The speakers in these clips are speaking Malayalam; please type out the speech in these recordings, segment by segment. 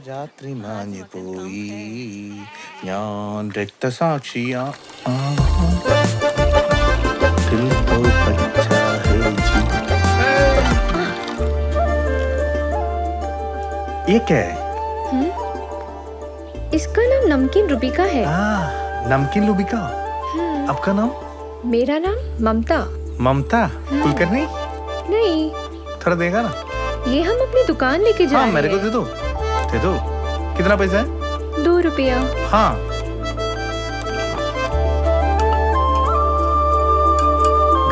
രാത്രി മാഞ്ഞു പോയി ഞാൻ രക്തസാക്ഷിയാ ये क्या है? इसका नाम नमकीन रूबिका है। नमकीन रूबिका। आपका नाम? मेरा नाम ममता। ममता कुलकर्णी? नहीं, थोड़ा देगा ना? ये हम अपनी दुकान लेके जा रहे हैं। मेरे को दे दो। दे दो। कितना पैसा है? 2 रुपया। हाँ।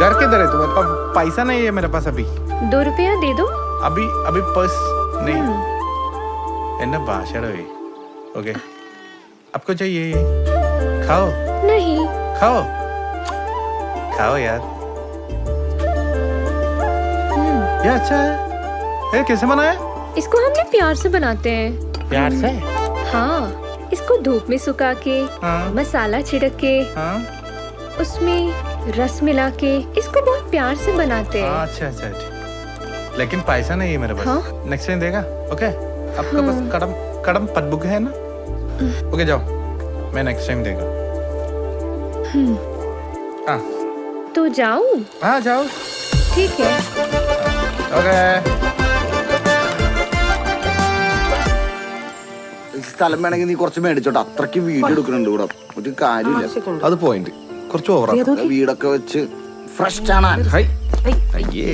घर किधर है तुम्हारे पास? पैसा नहीं है मेरे पास अभी। 2 रुपया दे दो। अभी पर्स नहीं। है ना भाषा रहे। ओके। आपको चाहिए ये? खाओ। नहीं। खाओ। खाओ यार। ये अच्छा है। ये कैसे बनाया? इसको हमने प्यार से बनाते हैं। प्यार से? हाँ, इसको धूप में सुखा के, हाँ। मसाला छिड़क के, हाँ। उसमें रस मिला के इसको बहुत प्यार से बनाते हैं। अच्छा अच्छा ठीक। लेकिन पैसा नहीं है मेरे पास। हाँ? नेक्स्ट टाइम देगा? ओके। आपका पास कड़म पदबुक है ना? ओके जाओ, मैं नेक्स्ट टाइम देगा। हाँ तो जाऊं? हाँ जाओ। ठीक है। ओके। സ്ഥലം വേണമെങ്കിൽ നീ കുറച്ച് മേടിച്ചോട്ടെ. അത്രയ്ക്ക് വീഡിയോ എടുക്കുന്നുണ്ട് ഇവിടെ, ഒരു കാര്യമില്ല. അത് പോയിന്റ് കുറച്ച് ഓവറാ. വീടൊക്കെ വെച്ച് ഫ്രഷ് ആണ്. അയ്യേ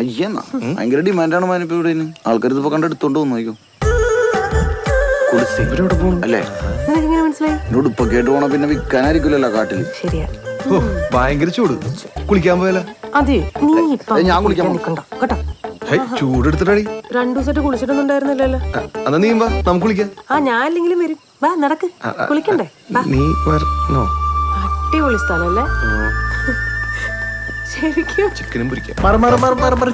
അയ്യെന്നാ ഭയങ്കര ഡിമാൻഡാണ് മാനിപ്പോ ഇവിടെ. ആൾക്കാർ ഇതിപ്പോ കണ്ട് എടുത്തോണ്ട് വന്നോക്കോ. അല്ലേ എന്നോട് ഇപ്പൊ കേട്ട് പോണ പിന്നെ വിൽക്കാനായിരിക്കില്ലല്ലോ കാട്ടില്. ഭയങ്കര ചൂട്. കുളിക്കാൻ പോയാലോ? അതെ, നീ ഞാൻ കുളിക്കാൻ കേട്ടോ. ചൂടെടുത്തിട്ടടി 2 ദിവസമായിട്ട് കുളിച്ചിട്ടൊന്നും ഉണ്ടായിരുന്നില്ലല്ലോ. എന്നാ നീ വാ, നമുക്ക് കുളിക്കാം. ആ, ഞാൻ അല്ലെങ്കിലും വരും. വാ, നടക്ക്, കുളിക്കണ്ടേ? നീ വരണോ? അടിപൊളി സ്ഥലല്ലേ ശരിക്കും. ചിക്കനും പൊരിക്കാം.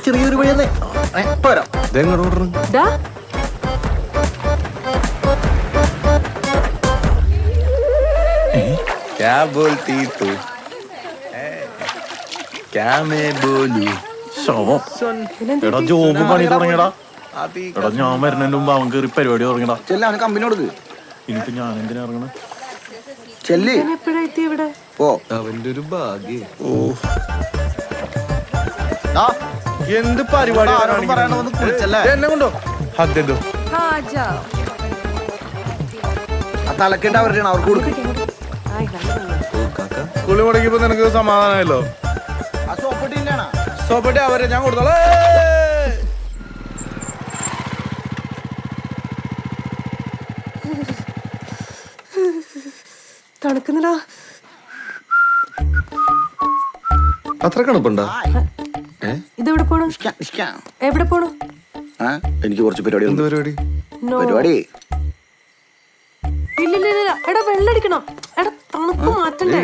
ചെറിയൊരു വഴിയേ പോരാ. ഇതെങ്ങോട്ട് ഓർഡർ? ഡാ, क्या बोलती तू? क्या मैं बोलूं? എടാ ജോബ് പണി തുടങ്ങിയടാ. എടാ ഞാൻ വരുന്നതിന് മുമ്പ് അവൻ കയറി പരിപാടി തുടങ്ങിയടാ. ചെല്ല, അവന് കമ്പനി കൊടുക്ക്. ഇനിയിപ്പോ ഞാൻ എന്തിനാ ഇറങ്ങണം? ചെല്ല് ഞാൻ എപ്പോഴാ എത്തി ഇവിടെ? പോ. അവന്റെ ഒരു ഭാഗ്യം. എന്ത് പരിപാടി എന്നെ കൊണ്ടോ? ഹദ്ദോ ആ തലക്കേണ്ട അവരുടെ അവർക്ക് കൊടുക്ക്. കുളി മുടക്കിയപ്പോ നിനക്ക് സമാധാനമല്ലോ. ആ സോപ്പിട്ടില്ലാണ് സോപ്പട്ടി അവരെ ഞാൻ കൊടുത്തോളാം. തണുക്കുന്നിടാ. അത്ര കണക്കുണ്ടോ? ഇതെവിടെ പോണു? എവിടെ പോണു? എനിക്ക് കുറച്ച് പരിപാടി. എന്ത് പരിപാടി? പരിപാടി ഇല്ല. എടാ, വെള്ളടിക്കണം. എടാ, തണുപ്പ് മാറ്റണ്ടേ?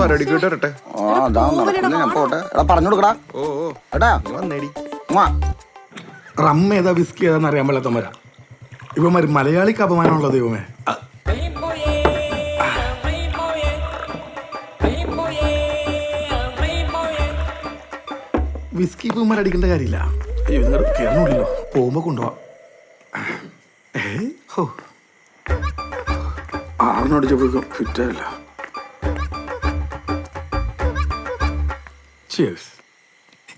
പരിപാടിക്ക് വരട്ടെ. ഞാൻ പോട്ടെ. എടാ പറഞ്ഞു കൊടുക്കടാ. എടാ വന്നേടി. റം ഏതാ വിസ്കി ഏതാന്ന് അറിയാൻ പാടില്ലാത്തവന്മാരാ ഇവന്മാര്. മലയാളിക്ക് അപമാനമുള്ള ദൈവമേ. വിസ്കി ഇവന്മാർ അടിക്കേണ്ട കാര്യമില്ല. അയ്യോ, നിങ്ങൾ കയറണില്ലല്ലോ, പോകുമ്പോ കൊണ്ടുപോവാം. 6 അടിച്ചപ്പോഴേക്കും ഫിറ്റായില്ല.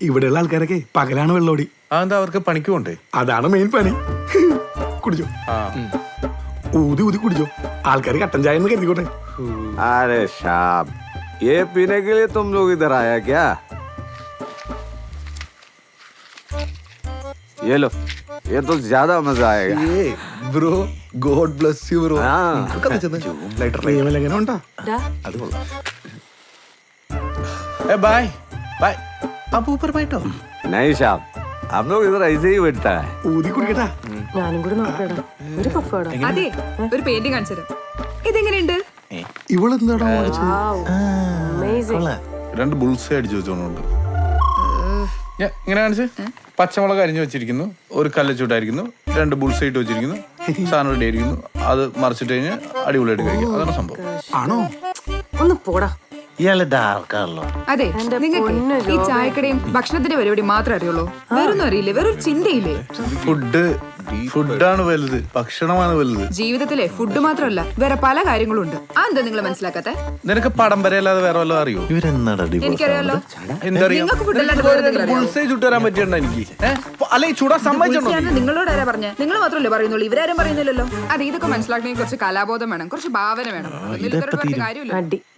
ഇവിടെയുള്ള ആൾക്കാരൊക്കെ പകലാണ് വെള്ളോടി. അതെന്താ അവർക്ക് പണിക്ക് പോണ്ടേ? അതാണ് മെയിൻ പണി. കുടിച്ചോ, ഊതി കുടിച്ചോ. ആൾക്കാർ കട്ടൻ ചായ എന്ന് കരുതിക്കോട്ടെ. अरे शाम, ये पीने के लिए तुम लोग इधर आया क्या? ये लो, ये तो ज्यादा मजा आएगा. Bro, God bless you bro. എങ്ങനെ ഉണ്ടാ? ഡാ, അത് കൊള്ളാം. Bye bye. അപ്പൊ ഊപ്പർ പോയിട്ടോ? नहीं शाम, हम लोग इधर ऐसे ही बैठता है. ഊതി കുടിക്കട്ടാ. ഞാനും കൂടെ നോക്കടാ. ഒരു പഫാടാ. അതെ, ഒരു പെയിന്റ് കാണിച്ചു തരാം. ഇതെങ്ങനെയുണ്ട്? ഇവളെന്താടാ വാങ്ങിച്ചത്? Amazing. 2 ബുൾസ് അടിച്ചു വെച്ചോണ്ട് ഇങ്ങനെ കാണിച്ച്. പച്ചമുളക് അരിഞ്ഞു വെച്ചിരിക്കുന്നു, ഒരു കല്ല് ചൂടായിരിക്കുന്നു, 2 ബുൾസ് ഇട്ട് വെച്ചിരിക്കുന്നു, സാധനം റെഡി ആയിരിക്കുന്നു. അത് മറിച്ചിട്ട് കഴിഞ്ഞ് അടിപൊളിയായിട്ട് കഴിക്കും. അതാണ് സംഭവം. ആണോ? ഒന്ന് പോടാ. ഇയാള് ഡാർക്കാണല്ലോ. അതെ, നിങ്ങൾക്ക് ഈ ചായക്കടയും ഭക്ഷണത്തിന്റെ പരിപാടി മാത്രമേ അറിയുള്ളൂ. വേറൊന്നും അറിയില്ലേ? വേറൊരു ചിന്തയില്ലേ? ഫുഡാണ് വലുത്, ഭക്ഷണമാണ് വലുത്. ജീവിതത്തിലെ ഫുഡ് മാത്രമല്ല വേറെ പല കാര്യങ്ങളും ഉണ്ട്. അതെന്താ നിങ്ങൾ മനസ്സിലാക്കാത്ത? നിനക്ക് പടം വരെ അല്ലാതെ വേറെ വല്ലതും അറിയോ? ഇവരെന്നാടാ എനിക്കറിയാലോ. എന്തറിയാം? നിങ്ങൾക്ക് ഫുഡ് അല്ലാണ്ട് വേറെ എന്തെങ്കിലും അറിയാമോ? ബുൾസൈ ചുട്ടുതരാൻ പറ്റിയുണ്ടോ എനിക്ക്? അല്ലെ ചൂടാ സമ്മതിച്ചോ? നിങ്ങളോട് ആരാ പറഞ്ഞ? നിങ്ങൾ മാത്രമല്ലേ പറയുന്നുള്ളൂ, ഇവരാരും പറയുന്നില്ലല്ലോ. അതെ, ഇതൊക്കെ മനസ്സിലാക്കണമെങ്കിൽ കുറച്ച് കലാബോധം വേണം, കുറച്ച് ഭാവന വേണം. കാര്യമില്ല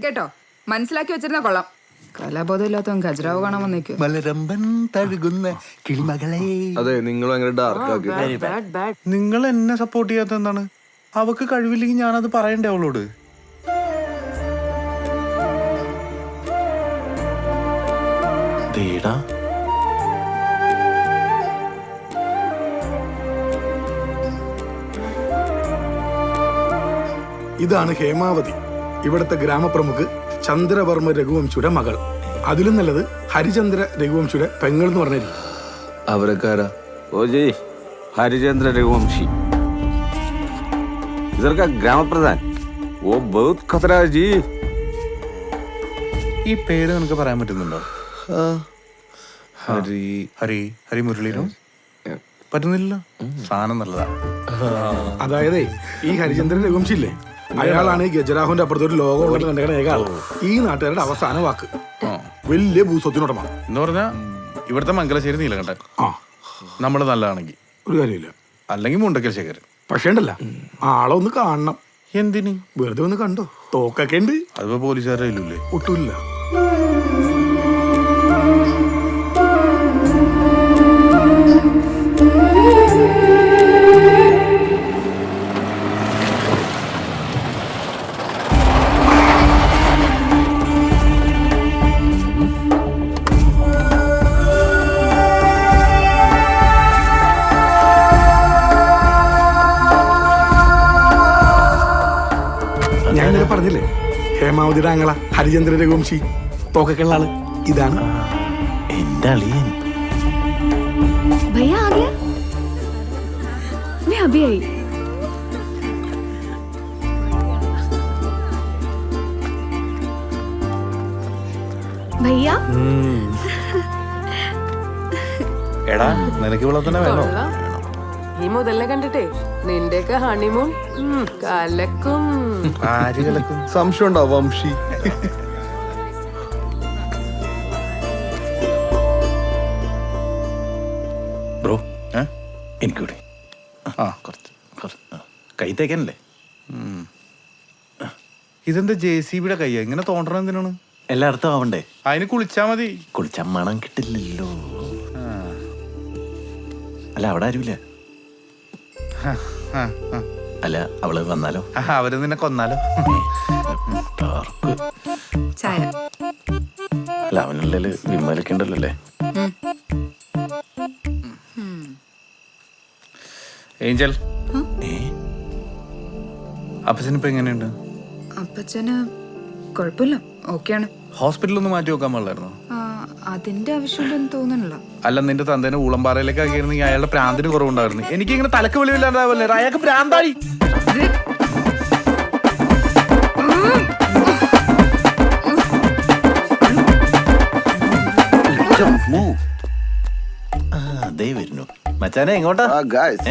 കേട്ടോ. മനസ്സിലാക്കി വെച്ചിരുന്ന കൊള്ളാം. കലാബോധം ഇല്ലാത്തവൻ ഖജറാവ് കാണാൻ വന്നേക്കും. മലരമ്പൻ തഴുകുന്ന കിളിമകളെ. അതെ, നിങ്ങൾ അങ്ങനെ ഡാർക്ക് ആക്കി. നിങ്ങൾ എന്നെ സപ്പോർട്ട് ചെയ്യാത്ത എന്താണ്? അവക്ക് കഴിവില്ലെങ്കിൽ ഞാനത് പറയണ്ടേ അവളോട്? ദേടാ ഇതാണ് ഹേമാവതി, ഇവിടുത്തെ ഗ്രാമപ്രമുഖ് ചന്ദ്രവർമ്മ രഘുവംശിയുടെ മകൾ. അതിലും നല്ലത് ഹരിചന്ദ്ര രഘുവംശിയുടെ പെങ്ങൾ എന്ന് പറഞ്ഞില്ല. അവരക്കാരാ? ओ जी, हरिचंद्र रघुवंशी इधर का ग्राम प्रधान, वो बहुत खतरा है जी. ഈ പേര് നിനക്ക് പറയാൻ പറ്റുന്നുണ്ടോ? ഹരി ഹരി ഹരി മുരളീനോ? പറ്റുന്നില്ലല്ലോ. സാധനം നല്ലതാ. അതായത് ഈ ഹരിചന്ദ്രൻ രഘുവംശില്ലേ, അയാളാണ് ഈ ഗജരാഹുവിന്റെ അപ്പുറത്തൊരു ലോകം ഉള്ളത് കണ്ടേക്കണ ഏക ആൾ. ഈ നാട്ടുകാരുടെ അവസാന വാക്ക്. വലിയ ഭൂസ്വത്തിനോടമ എന്ന് പറഞ്ഞാ ഇവിടുത്തെ മംഗലശ്ശേരി നീലകണ്ഠൻ. ആ, നമ്മള് നല്ലതാണെങ്കിൽ ഒരു കാര്യമില്ല. അല്ലെങ്കിൽ മുണ്ടക്കൽ ശേഖരൻ. പക്ഷേ ഉണ്ടല്ല, ആളെ ഒന്ന് കാണണം. എന്തിന്? വെറുതെ ഒന്ന് കണ്ടോ, തോക്കൊക്കെ ഉണ്ട്. അതിപ്പോ പോലീസുകാരുടെ കയ്യിലല്ലേ? ഒട്ടുമില്ല. ഞാൻ ഇന്നലെ പറഞ്ഞില്ലേ, ഹേമാവതിയുടെ ആങ്ങള ഹരിചന്ദ്ര രഘുവംശി, തോക്കൊക്കെ ഉള്ള ആള് ഇതാണ്. എന്റെ അളിയൻ. भैया आ गया? मैं अभी आई. भैया എടാ, നിനക്ക് ഇവിടെ തന്നെ വേണോ? ഈ മുതലിനെ കണ്ടിട്ടേ നിന്റെയൊക്കെ ഹണിമൂൺ കലക്കും. ആര് കിടക്കും? സംശയം ഉണ്ടോ വംശി? ബ്രോ, എനിക്കൂടെ കുറച്ച് കൈ തേക്കാനല്ലേ? ഇതെന്താ JCBയുടെ കയ്യാ? ഇങ്ങനെ തോണ്ടണം എന്തിനാണ്? എല്ലായിടത്തും ആവണ്ടേ? അതിന് കുളിച്ചാ മതി. കുളിച്ച മണം കിട്ടില്ലല്ലോ. അല്ല, അവിടെ ആരുമില്ല. അല്ല, അവള് വന്നാലോ? അവര് നിന്നെ കൊന്നാലോ? ഡാർക്ക്. ചായ. അല്ല, അവനുള്ളില് വിമലൊക്കെ ഉണ്ടല്ലോ അല്ലേ? ഏഞ്ചൽ, അപ്പച്ചനിപ്പോ എങ്ങനെയുണ്ട്? അപ്പച്ചന് കുഴപ്പമില്ല, ഓക്കെയാണ്. ഹോസ്പിറ്റലൊന്ന് മാറ്റി വെക്കാൻ പാടില്ലായിരുന്നോ? അതിന്റെ ആവശ്യമുണ്ടെന്ന് തോന്നുന്നില്ല. അല്ല, നിന്റെ തന്തേനെ ഊളംപാറയിലേക്ക് ആക്കിയിരുന്നെങ്കിൽ അയാളുടെ പ്രാന്തിന് കുറവുണ്ടായിരുന്നു. എനിക്ക് ഇങ്ങനെ തലക്ക് വെളിവില്ലാണ്ടാവല്ലേ? അയാൾക്ക് പ്രാന്തായി. അതേ വരുന്നു. മച്ചാനെ എങ്ങോട്ടാ? ആ, guys.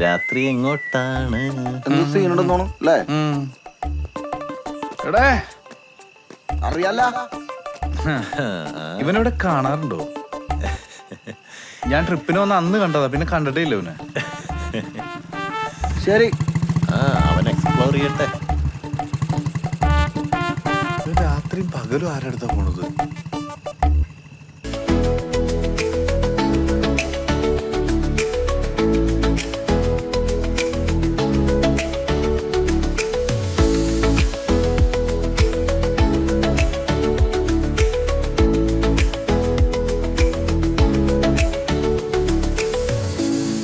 രാത്രി എങ്ങോട്ടാണ്? എന്ത് സീനുണ്ടെന്ന് തോന്നുന്നു അല്ലേ? എടേ, അറിയാല. ഇവനിവിടെ കാണാറുണ്ടോ? ഞാൻ ട്രിപ്പിന് വന്ന അന്ന് കണ്ടതാ, പിന്നെ കണ്ടിട്ടേ ഇല്ല ഇവനെ. ശരി, അവൻ എക്സ്പ്ലോർ ചെയ്യട്ടെ. രാത്രിയും പകലും ആരെടുത്താ പോണത്?